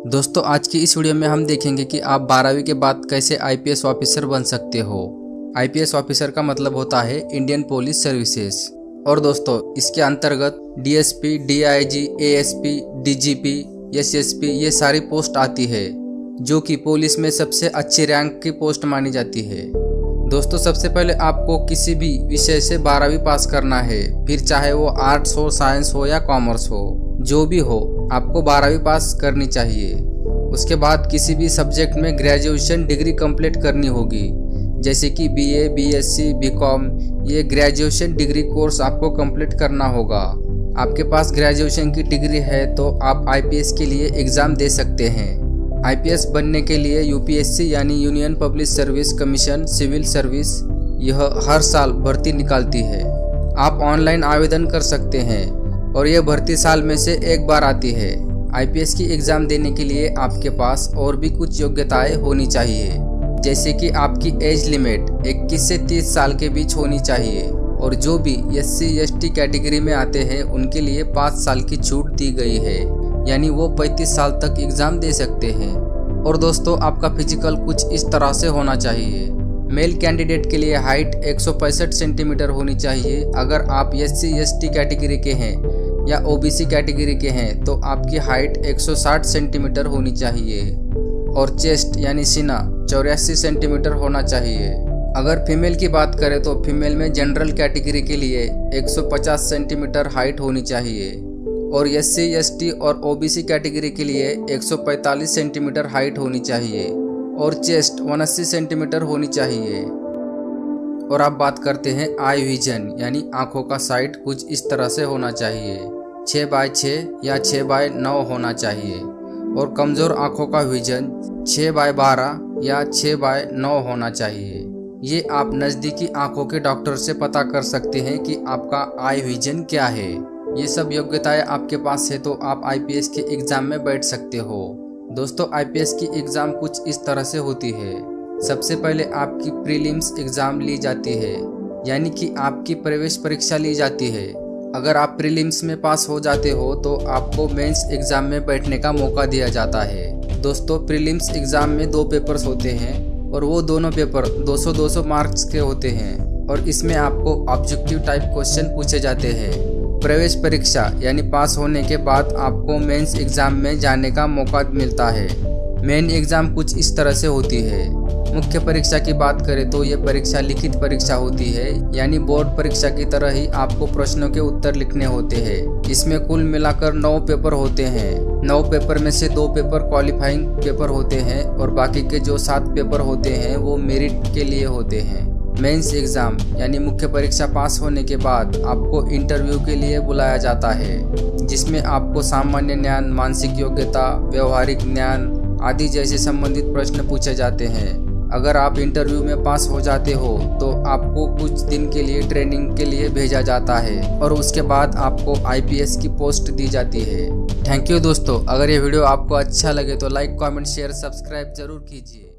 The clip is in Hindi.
दोस्तों आज की इस वीडियो में हम देखेंगे कि आप 12वीं के बाद कैसे आईपीएस ऑफिसर बन सकते हो। आईपीएस ऑफिसर का मतलब होता है इंडियन पुलिस सर्विसेज। और दोस्तों इसके अंतर्गत DSP, DIG, ASP, DGP, SSP ये सारी पोस्ट आती है जो कि पुलिस में सबसे अच्छी रैंक की पोस्ट मानी जाती है। दोस्तों सबसे पहले आपको किसी भी विषय से 12वीं पास करना है, फिर चाहे वो आर्ट्स हो, साइंस हो या कॉमर्स हो, जो भी हो आपको 12वीं पास करनी चाहिए। उसके बाद किसी भी सब्जेक्ट में ग्रेजुएशन डिग्री कंप्लीट करनी होगी, जैसे कि बीए, बीएससी, बीकॉम, ये ग्रेजुएशन डिग्री कोर्स आपको कंप्लीट करना होगा। आपके पास ग्रेजुएशन की डिग्री है तो आप आईपीएस के लिए एग्ज़ाम दे सकते हैं। आईपीएस बनने के लिए यूपीएससी यानी union public service commission civil service यह हर साल भर्ती निकालती है। आप ऑनलाइन आवेदन कर सकते हैं और यह भर्ती साल में से एक बार आती है। आईपीएस की एग्ज़ाम देने के लिए आपके पास और भी कुछ योग्यताएं होनी चाहिए, जैसे कि आपकी एज लिमिट 21 से 30 साल के बीच होनी चाहिए और जो भी एससी एसटी कैटेगरी में आते हैं उनके लिए 5 साल की छूट दी गई है, यानी वो 35 साल तक एग्ज़ाम दे सकते हैं। और दोस्तों आपका फिजिकल कुछ इस तरह से होना चाहिए। मेल कैंडिडेट के लिए हाइट 165 सेंटीमीटर होनी चाहिए। अगर आप एससी एसटी कैटेगरी के हैं या ओबीसी कैटेगरी के हैं तो आपकी हाइट 160 सेंटीमीटर होनी चाहिए और चेस्ट यानी सीना 84 सेंटीमीटर होना चाहिए। अगर फीमेल की बात करें तो फीमेल में जनरल कैटेगरी के लिए 150 सेंटीमीटर हाइट होनी चाहिए और एससी एसटी और ओबीसी कैटेगरी के लिए 145 सेंटीमीटर हाइट होनी चाहिए और चेस्ट 79 सेंटीमीटर होनी चाहिए। और आप बात करते हैं आई विजन यानी आंखों का साइट कुछ इस तरह से होना चाहिए, 6/6 या 6/9 होना चाहिए और कमज़ोर आंखों का विजन 6/12 या 6/9 होना चाहिए। ये आप नज़दीकी आंखों के डॉक्टर से पता कर सकते हैं कि आपका आई विजन क्या है। ये सब योग्यताएं आपके पास है तो आप आईपीएस के एग्ज़ाम में बैठ सकते हो। दोस्तों आईपीएस की एग्ज़ाम कुछ इस तरह से होती है। सबसे पहले आपकी प्रीलिम्स एग्ज़ाम ली जाती है, यानी कि आपकी प्रवेश परीक्षा ली जाती है। अगर आप प्रीलिम्स में पास हो जाते हो तो आपको मेंस एग्ज़ाम में बैठने का मौका दिया जाता है। दोस्तों प्रीलिम्स एग्ज़ाम में 2 पेपर्स होते हैं और वो दोनों पेपर 200-200 मार्क्स के होते हैं और इसमें आपको ऑब्जेक्टिव टाइप क्वेश्चन पूछे जाते हैं। प्रवेश परीक्षा यानी पास होने के बाद आपको मेंस एग्ज़ाम में जाने का मौका मिलता है। मेन एग्ज़ाम कुछ इस तरह से होती है। मुख्य परीक्षा की बात करें तो ये परीक्षा लिखित परीक्षा होती है, यानी बोर्ड परीक्षा की तरह ही आपको प्रश्नों के उत्तर लिखने होते हैं। इसमें कुल मिलाकर 9 पेपर होते हैं। 9 पेपर में से 2 पेपर क्वालिफाइंग पेपर होते हैं और बाकी के जो 7 पेपर होते हैं वो मेरिट के लिए होते हैं। मेंस एग्ज़ाम यानी मुख्य परीक्षा पास होने के बाद आपको इंटरव्यू के लिए बुलाया जाता है, जिसमें आपको सामान्य ज्ञान, मानसिक योग्यता, व्यवहारिक ज्ञान आदि जैसे संबंधित प्रश्न पूछे जाते हैं। अगर आप इंटरव्यू में पास हो जाते हो तो आपको कुछ दिन के लिए ट्रेनिंग के लिए भेजा जाता है और उसके बाद आपको आईपीएस की पोस्ट दी जाती है। थैंक यू दोस्तों। अगर ये वीडियो आपको अच्छा लगे तो लाइक, कमेंट, शेयर, सब्सक्राइब जरूर कीजिए।